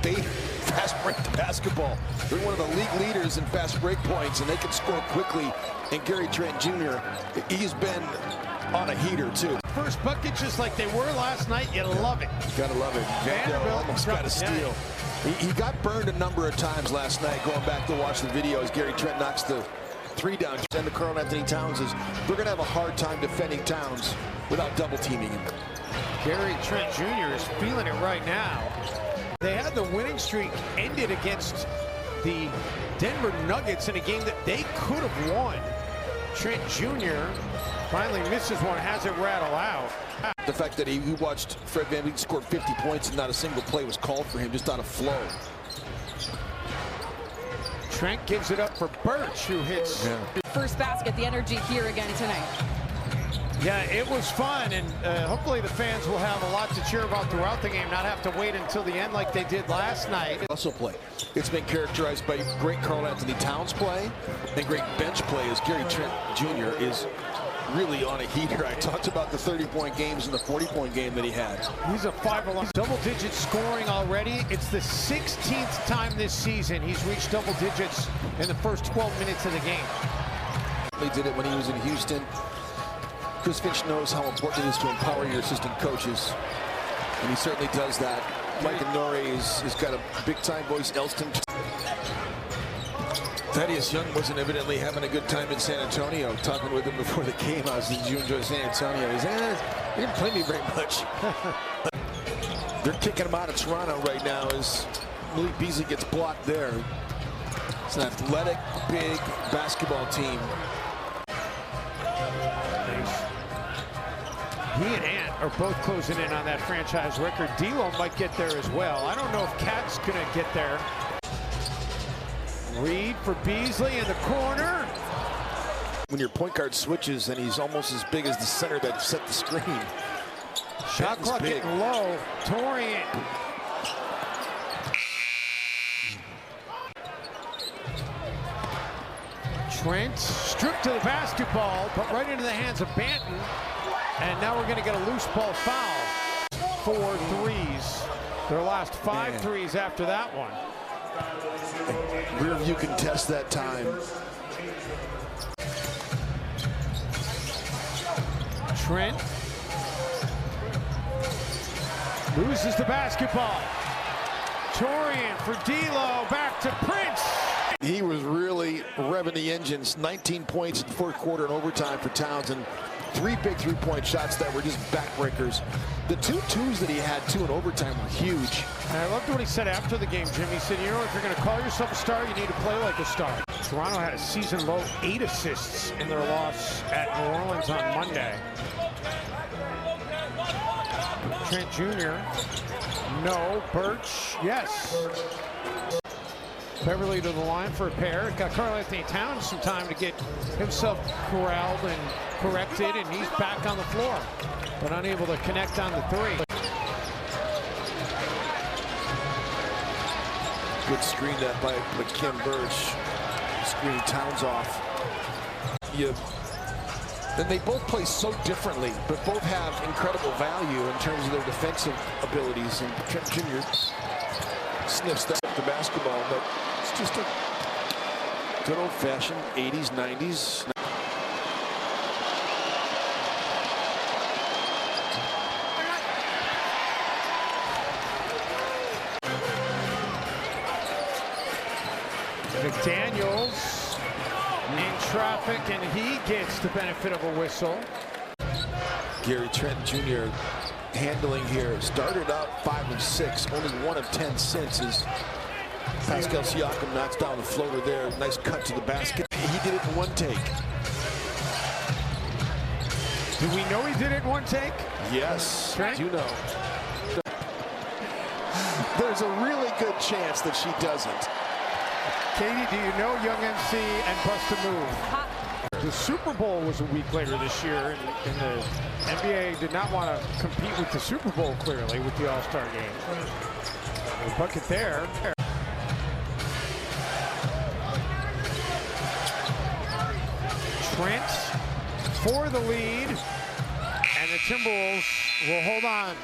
they fast break the basketball. They're one of the league leaders in fast break points, and they can score quickly. And Gary Trent Jr., he's been on a heater, too. First bucket, just like they were last night, you love it. Gotta love it. Vanderbilt almost got a steal. He got burned a number of times last night, going back to watch the video as Gary Trent knocks the three down. And the Karl Anthony Towns is, they're going to have a hard time defending Towns without double teaming him. Gary Trent Jr. is feeling it right now. They had the winning streak ended against the Denver Nuggets in a game that they could have won. Trent Jr. finally misses one, has it rattle out. The fact that he watched Fred VanVleet score 50 points and not a single play was called for him, just out of flow. Trent gives it up for Birch, who hits. First basket, the energy here again tonight. Yeah, it was fun, and hopefully the fans will have a lot to cheer about throughout the game, not have to wait until the end like they did last night. Also play. It's been characterized by great Karl Anthony Towns play and great bench play as Gary Trent Jr. is really on a heater. I talked about the 30-point games and the 40-point game that he had. He's a 5-11. Double-digit scoring already. It's the 16th time this season he's reached double digits in the first 12 minutes of the game. He did it when he was in Houston. Chris Finch knows how important it is to empower your assistant coaches, and he certainly does that. Mike Nori has got a big-time voice. Elston. Thaddeus Young wasn't evidently having a good time in San Antonio. Talking with him before the game, did you enjoy San Antonio? He said, he didn't play me very much. They're kicking him out of Toronto right now as Malik Beasley gets blocked there. It's an athletic, big basketball team. He and Ant are both closing in on that franchise record. D'Lo might get there as well. I don't know if Cat's gonna get there. Reed for Beasley in the corner. When your point guard switches and he's almost as big as the center that set the screen. Shot clock getting low. Torian. Trent stripped to the basketball, but right into the hands of Banton. And now we're going to get a loose ball foul. 4 threes. Their last 5 threes after that one. Rear view can test that time. Trent loses the basketball. Torian for D'Lo, back to Prince. He was really revving the engines. 19 points in the fourth quarter and overtime for Towns, and 3 big three-point shots that were just backbreakers. The 2 twos that he had, 2 in overtime, were huge. And I loved what he said after the game, Jim. He said, you know, if you're going to call yourself a star, you need to play like a star. Toronto had a season-low 8 assists in their loss at New Orleans on Monday. Trent Jr. No. Birch, yes. Beverly to the line for a pair. Got Karl Anthony Towns some time to get himself corralled and corrected, and he's back on the floor, but unable to connect on the 3. Good screen that by Kim Birch, screening Towns off. And they both play so differently, but both have incredible value in terms of their defensive abilities. And Trent Jr. sniffs that the basketball, but it's just a good old-fashioned 80s, 90s. McDaniels in traffic, and he gets the benefit of a whistle. Gary Trent Jr. handling here. Started out 5 of 6, only 1 of 10 since as Pascal Siakam knocks down the floater there. Nice cut to the basket. He did it in 1 take. Do we know he did it in 1 take? Yes, Trent? you know. There's a really good chance that she doesn't. Katie, do you know Young MC and Bust a Move? The Super Bowl was a week later this year, and the NBA did not want to compete with the Super Bowl, clearly, with the All-Star game. A bucket there. Trent for the lead, and the Timberwolves will hold on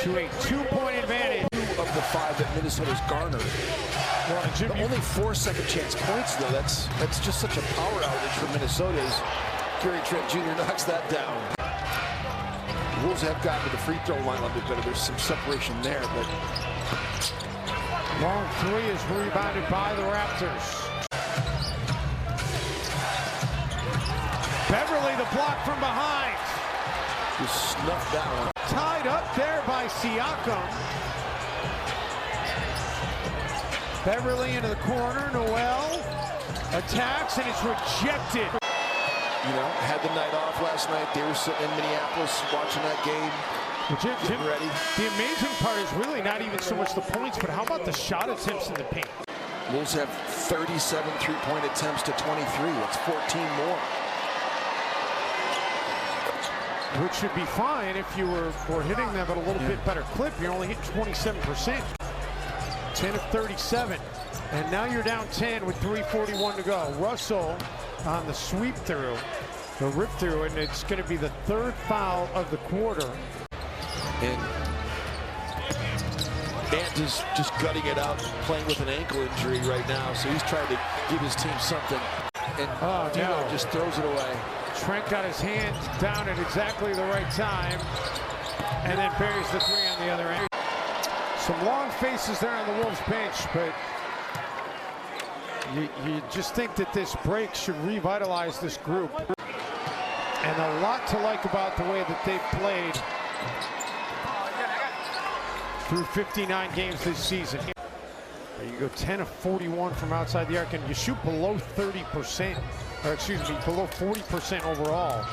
to a 2-point advantage. of the 5 that Minnesota's garnered. Well, Jim, only 4 second chance points, though. That's just such a power outage for Minnesota as Gary Trent Jr. knocks that down. The Wolves have gotten to the free throw line a little bit better. There's some separation there, but long three is rebounded by the Raptors. Beverly, the block from behind. just snuffed that one. Tied up there by Siakam. Beverly into the corner. Noel attacks, and it's rejected. You know, had the night off last night. They were sitting in Minneapolis watching that game. Jim, ready. The amazing part is really not even so much the points, but how about the shot attempts in the paint? Wolves have 37 three-point attempts to 23. That's 14 more. Which should be fine if you were hitting them at a little bit better clip. You're only hitting 27%. 10 of 37. And now you're down 10 with 3:41 to go. Russell on the sweep through, the rip through, and it's going to be the third foul of the quarter. And Ant is just gutting it out, playing with an ankle injury right now, so he's trying to give his team something. And Dino just throws it away. Trent got his hand down at exactly the right time, and then buries the three on the other end. Some long faces there on the Wolves bench, but you just think that this break should revitalize this group. And a lot to like about the way that they've played through 59 games this season. You go 10 of 41 from outside the arc, and you shoot below 30%, or excuse me, below 40% overall.